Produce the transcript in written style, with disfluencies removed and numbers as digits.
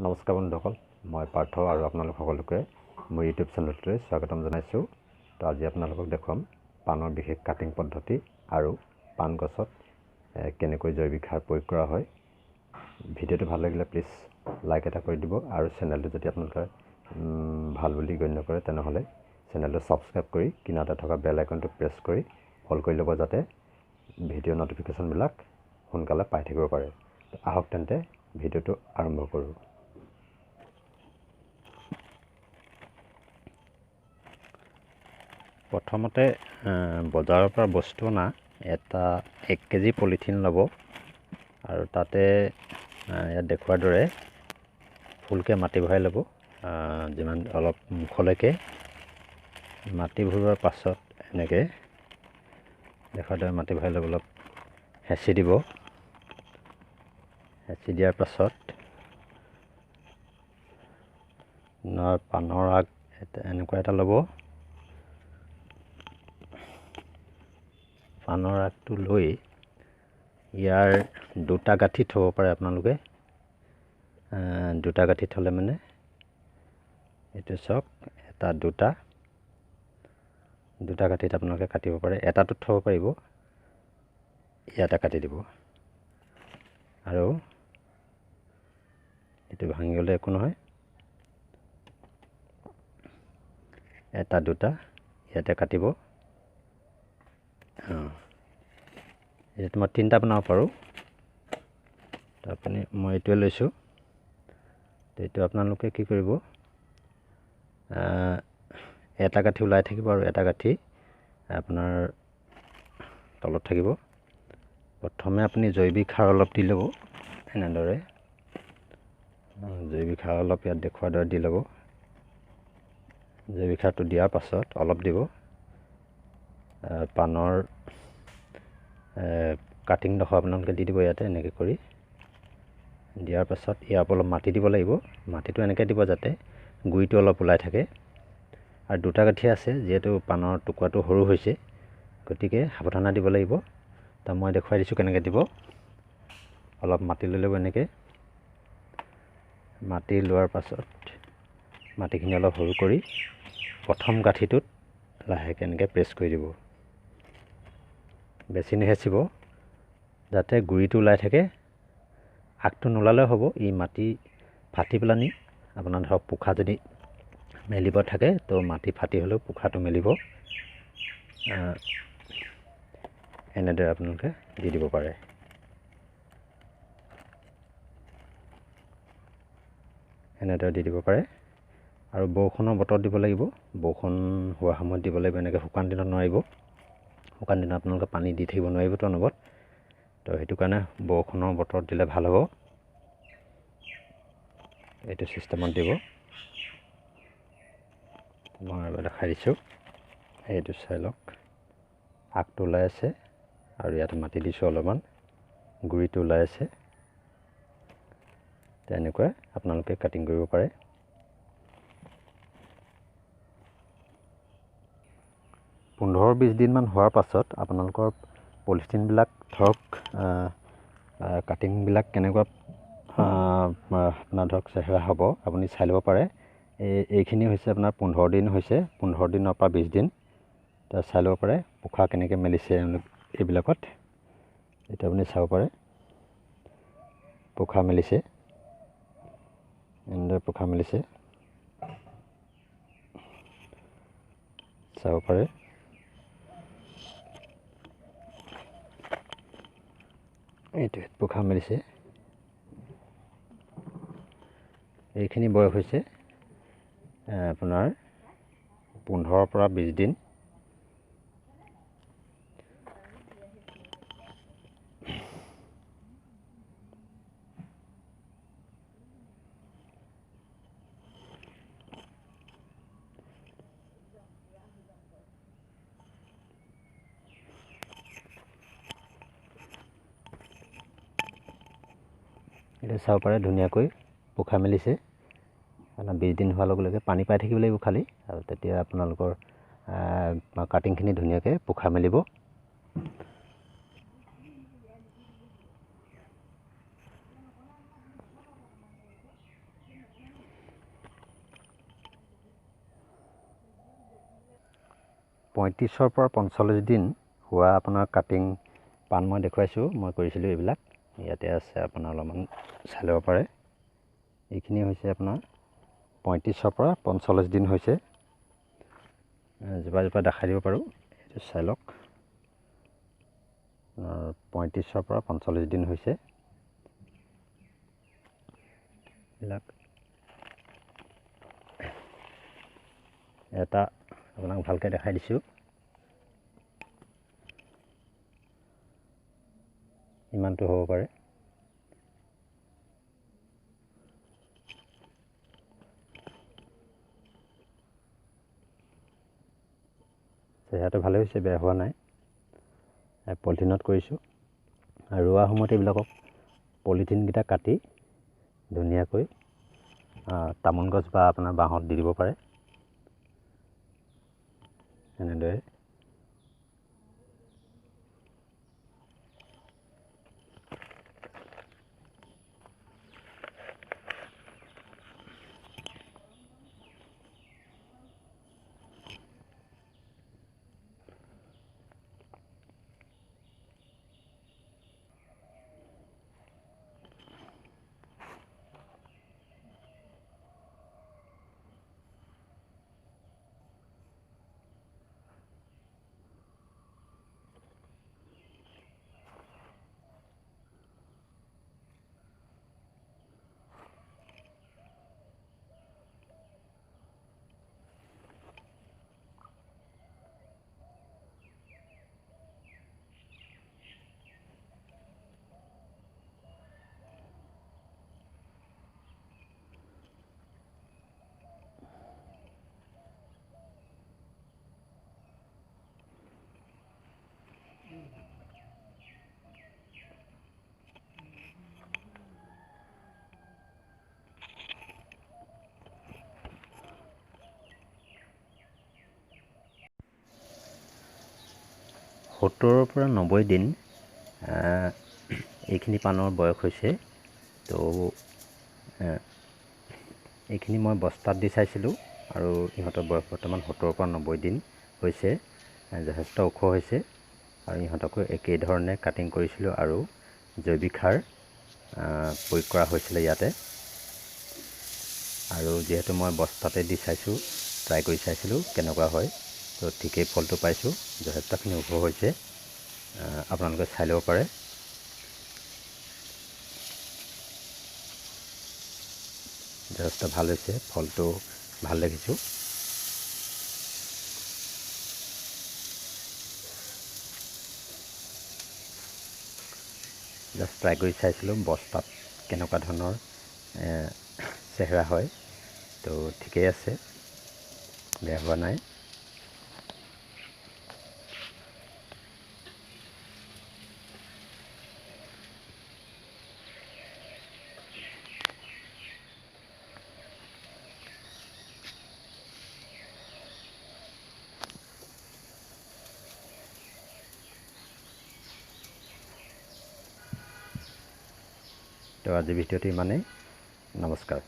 নমস্কাৰ বন্ধুসকল, মই পাৰ্থ আৰু আপোনালোক সকলোকে মোৰ ইউটিউব চেনেলটোলৈ স্বাগতম জনাইছোঁ। তো আজি আপোনালোকক দেখুৱাম পানৰ বিশেষ কাটিং পদ্ধতি আৰু পান গছত কেনেকৈ জৈৱিক সাৰ প্ৰয়োগ কৰা হয়। ভিডিঅ'টো ভাল লাগিলে প্লিজ লাইক এটা কৰি দিব আৰু চেনেলটো যদি আপোনালোকে ভাল বুলি গণ্য কৰে তেনেহ'লে চেনেলটো ছাবস্ক্ৰাইব কৰি কিনাৰতে থকা বেল আইকনটো প্ৰেছ কৰি অল কৰি ল'ব, যাতে ভিডিঅ' নটিফিকেশ্যনবিলাক সোনকালে পাই থাকিব পাৰে। আহক তেন্তে ভিডিঅ'টো আৰম্ভ কৰোঁ। প্ৰথমতে বজাৰৰ পৰা বস্তু অনা এটা 1 কেজি পলিথিন ল'ব আৰু তাতে ইয়াত দেখুৱাৰ দৰে ফুলকৈ মাটি ভৰাই ল'ব। যিমান অলপ মুখলৈকে মাটি ভৰোৱাৰ পাছত এনেকৈ দেখুৱাৰ দৰে মাটি ভৰাই ল'ব, অলপ হেঁচি দিব। হেঁচি দিয়াৰ পাছত পানৰ আগ এনেকুৱা এটা ল'ব। পানৰ আগটো লৈ ইয়াৰ দুটা গাঁঠি থ'ব পাৰে আপোনালোকে। দুটা গাঁঠি থ'লে মানে এইটো চাওক, এটা দুটা গাঁঠিত আপোনালোকে কাটিব পাৰে। এটাটোত থ'ব পাৰিব, ইয়াতে কাটি দিব। আৰু এইটো ভাঙি গ'লে একো নহয়, এটা দুটা ইয়াতে কাটিব। এইটো মই 3টা বনাব পাৰোঁ, তো আপুনি মই এইটোৱে লৈছোঁ। তো এইটো আপোনালোকে কি কৰিব, এটা গাঁঠি ওলাই থাকিব আৰু এটা গাঁঠি আপোনাৰ তলত থাকিব। প্ৰথমে আপুনি জৈৱিক সাৰ অলপ দি ল'ব, এনেদৰে জৈৱিক সাৰ অলপ ইয়াত দেখুৱাৰ দৰে দি ল'ব। জৈৱিক সাৰটো দিয়াৰ পাছত অলপ দিব। পানৰ কাটিংডোখৰ আপোনালোকে দি দিব ইয়াতে এনেকৈ কৰি। দিয়াৰ পাছত ইয়াৰ ওপৰত অলপ মাটি দিব লাগিব। মাটিটো এনেকৈ দিব যাতে গুৰিটো অলপ ওলাই থাকে। আৰু দুটা গাঁঠি আছে, যিহেতু পানৰ টুকুৰাটো সৰু হৈছে, গতিকে সাৱধানে দিব লাগিব। তো মই দেখুৱাই দিছোঁ কেনেকৈ দিব। অলপ মাটি লৈ ল'ব এনেকৈ। মাটি লোৱাৰ পাছত মাটিখিনি অলপ সৰু কৰি প্ৰথম গাঁঠিটোত লাহেকৈ এনেকৈ প্ৰেছ কৰি দিব। বেছি নেহেচিব, যাতে গুৰিটো ওলাই থাকে। আগটো নোলালেও হ'ব, ই মাটি ফাটি পেলানি আপোনাৰ ধৰক পোখা যদি মেলিব থাকে, তো মাটি ফাটি হ'লেও পোখাটো মেলিব। এনেদৰে আপোনালোকে দি দিব পাৰে। এনেদৰে দি দিব পাৰে। আৰু বৰষুণৰ বতৰত দিব লাগিব, বৰষুণ হোৱা সময়ত দিব লাগিব। এনেকৈ শুকান দিনত নোৱাৰিব, শুকান দিনত আপোনালোকে পানী দি থাকিব নোৱাৰিবতো অনবৰত। তো সেইটো কাৰণে বৰষুণৰ বতৰত দিলে ভাল হ'ব। এইটো ছিষ্টেমত দিব। মই এবাৰ দেখাই দিছোঁ, এইটো চাই লওক। আগটো ওলাই আছে আৰু ইয়াতে মাটি দিছোঁ অলপমান, গুৰিটো ওলাই আছে। তেনেকৈ আপোনালোকে কাটিং কৰিব পাৰে। পোন্ধৰ 20 দিনমান হোৱাৰ পাছত আপোনালোকৰ পলিথিনবিলাক ধৰক কাটিংবিলাক কেনেকুৱা আপোনাৰ ধৰক চেহেৰা হ'ব আপুনি চাই ল'ব পাৰে। এইখিনি হৈছে আপোনাৰ 15 দিন হৈছে, 15 দিনৰ পৰা 20 দিন। তো চাই ল'ব পাৰে পোখা কেনেকৈ মেলিছে এইবিলাকত। এইটো আপুনি চাব পাৰে, পোখা মেলিছে, এনেদৰে পোখা মেলিছে চাব পাৰে। এইটোৱে পোখা মেলিছে। এইখিনি বয়স হৈছে আপোনাৰ 15 পৰা 20 দিন। এইটো চাব পাৰে ধুনীয়াকৈ পোখা মেলিছে। 20 দিন হোৱাৰ লগে লগে পানী পাই থাকিব লাগিব খালি, আৰু তেতিয়া আপোনালোকৰ কাটিংখিনি ধুনীয়াকৈ পোখা মেলিব। 35 পৰা 45 দিন হোৱা আপোনাৰ কাটিং পাণ মই দেখুৱাইছোঁ। মই কৰিছিলোঁ এইবিলাক ইয়াতে আছে, আপোনাৰ অলপমান চাই ল'ব পাৰে। এইখিনি হৈছে আপোনাৰ 35 পৰা 45 দিন হৈছে। জোপা জোপা দেখাই দিব পাৰোঁ, এইটো চাই লওক। 35 পৰা 45 দিন হৈছে। এইবিলাক এটা আপোনাক ভালকৈ দেখাই দিছোঁ। ইমানটো হ'ব পাৰে। চেহেৰাটো ভালে হৈছে, বেয়া হোৱা নাই। পলিথিনত কৰিছোঁ আৰু ৰোৱা সময়ত এইবিলাকক পলিথিনকেইটা কাটি ধুনীয়াকৈ তামোল গছ বা আপোনাৰ বাঁহত দি দিব পাৰে। এনেদৰে সত্তৰৰ পৰা 90 দিন এইখিনি পাণৰ বয়স হৈছে। তো এইখিনি মই বস্তাত দি চাইছিলোঁ আৰু ইহঁতৰ বয়স বৰ্তমান 70 পৰা 90 দিন হৈছে। যথেষ্ট ওখ হৈছে আৰু ইহঁতকো একেই ধৰণে কাটিং কৰিছিলোঁ আৰু জৈৱিক সাৰ প্ৰয়োগ কৰা হৈছিলে ইয়াতে। আৰু যিহেতু মই বস্তাতে দি চাইছোঁ, ট্ৰাই কৰি চাইছিলোঁ কেনেকুৱা হয়, তো ঠিকেই ফলটো পাইছোঁ। যথেষ্টখিনি ওখ হৈছে, আপোনালোকে চাই ল'ব পাৰে। যথেষ্ট ভাল হৈছে, ফলটো ভাল দেখিছোঁ। জাষ্ট ট্ৰাই কৰি চাইছিলোঁ বস্তাত কেনেকুৱা ধৰণৰ চেহেৰা হয়। তো ঠিকেই আছে, বেয়া হোৱা নাই। তো আজিৰ ভিডিঅ'টো ইমানেই। নমস্কাৰ।